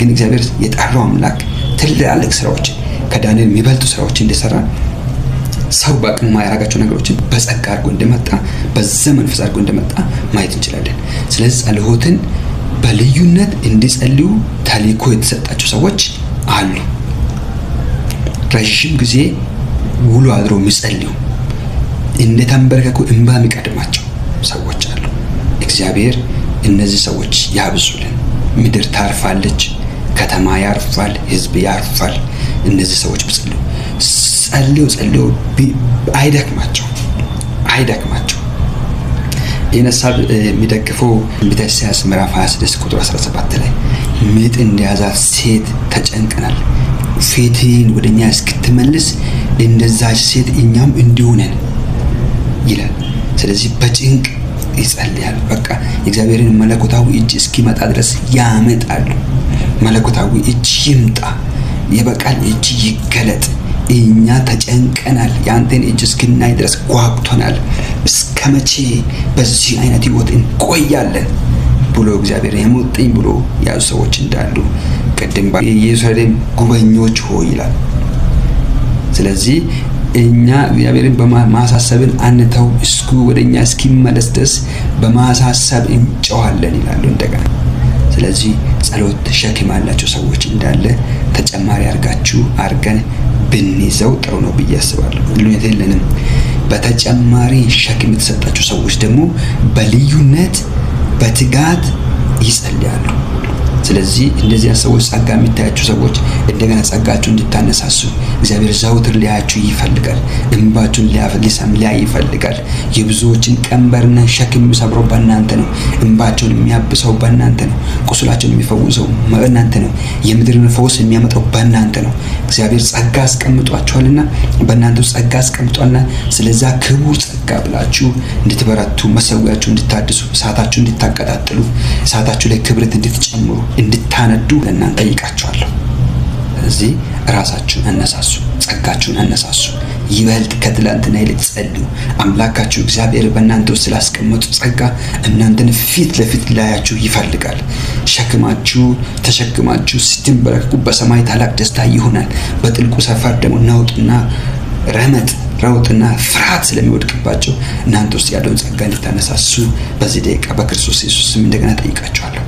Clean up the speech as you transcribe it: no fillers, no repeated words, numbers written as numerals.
ግን እግዚአብሔር የጠራው አምላክ ትልልቅ ስራዎችን ከዳንኤል የሚበልጡ ስራዎችን እንደሰራ ሰው በአቅሙ ማያረጋቸው ነገሮችን በጸጋ አድርጎ እንደመጣ በዘመን መንፈስ አድርጎ እንደመጣ ማየት እንችላለን። ስለዚህ ጸሎትን በልዩነት እንዲጸልዩ ተልእኮ የተሰጣቸው ሰዎች አሉ። ረጅም ጊዜ ውሎ አድሮ የሚጸልዩ እንደተንበረከኩ እንባ የሚቀድማቸው ሰዎች አሉ። እግዚአብሔር እነዚህ ሰዎች ያብዙልን። ምድር ታርፋለች፣ ከተማ ያርፋል፣ ህዝብ ያርፋል። እነዚህ ሰዎች ጸልዩ አይደክማቸው። ይህን ሀሳብ የሚደግፈው ትንቢተ ኢሳይያስ ምዕራፍ 26 ቁጥር 17 ላይ ምጥ እንደያዛት ሴት ተጨንቀናል፣ ፊትህን ወደኛ እስክትመልስ እንደዛች ሴት እኛም እንዲሆነን ይላል። ስለዚህ በጭንቅ ይጸልያል። በቃ የእግዚአብሔርን መለኮታዊ እጅ እስኪመጣ ድረስ ያመጣሉ። መለኮታዊ እጅ ይምጣ፣ የበቃል እጅ ይገለጥ። እኛ ተጨንቀናል፣ ያንተን እጅ እስክናይ ድረስ ጓጉተናል። እስከ መቼ በዚህ አይነት ህይወት እንቆያለን ብሎ እግዚአብሔር የሞጥኝ ብሎ ያዙ ሰዎች እንዳሉ ቀደም የኢየሩሳሌም ጉበኞች ሆይ ይላል። ስለዚህ እኛ እግዚአብሔርን በማሳሰብን አንተው፣ እስኩ ወደኛ እስኪመለስ ድረስ በማሳሰብ እንጨዋለን ይላሉ እንደገና። ስለዚህ ጸሎት ሸክም ያላቸው ሰዎች እንዳለ ተጨማሪ አርገን ብንይዘው ጥሩ ነው ብዬ አስባለሁ። ልዩነት የለንም። በተጨማሪ ሸክም የተሰጣቸው ሰዎች ደግሞ በልዩነት በትጋት ይጸልያሉ። ስለዚህ እንደዚህ ሰዎች ጸጋ የሚታያቸው ሰዎች እንደገና ጸጋችሁ እንድታነሳሱ እግዚአብሔር ዘውትር ሊያያችሁ ይፈልጋል። እንባችሁን ሊያይ ይፈልጋል። የብዙዎችን ቀንበርና ሸክም የሚሰብረው በእናንተ ነው። እንባቸውን የሚያብሰው በእናንተ ነው። ቁስላቸውን የሚፈውሰው በእናንተ ነው። የምድርን ፈውስ የሚያመጣው በእናንተ ነው። እግዚአብሔር ጸጋ አስቀምጧችኋልና በእናንተ ውስጥ ጸጋ አስቀምጧልና ስለዛ ክቡር ጸጋ ብላችሁ እንድትበረቱ፣ መሰዊያችሁ እንድታድሱ፣ እሳታችሁ እንድታቀጣጥሉ፣ እሳታችሁ ላይ ክብረት እንድትጨምሩ እንድታነዱ ለእናንተ ጠይቃችኋለሁ። ስለዚህ ራሳችሁን አነሳሱ፣ ጸጋችሁን አነሳሱ። ይበልጥ ከትላንትና ይልቅ ጸልዩ። አምላካችሁ እግዚአብሔር በእናንተ ውስጥ ስላስቀመጡ ጸጋ እናንተን ፊት ለፊት ላያችሁ ይፈልጋል። ሸክማችሁ ተሸክማችሁ ስትንበረከኩ በሰማይ ታላቅ ደስታ ይሆናል። በጥልቁ ሰፈር ደግሞ ነውጥና ረውጥና ፍርሃት ስለሚወድቅባቸው እናንተ ውስጥ ያለውን ጸጋ እንድታነሳሱ በዚህ ደቂቃ በክርስቶስ ኢየሱስ ስም እንደገና ጠይቃችኋለሁ።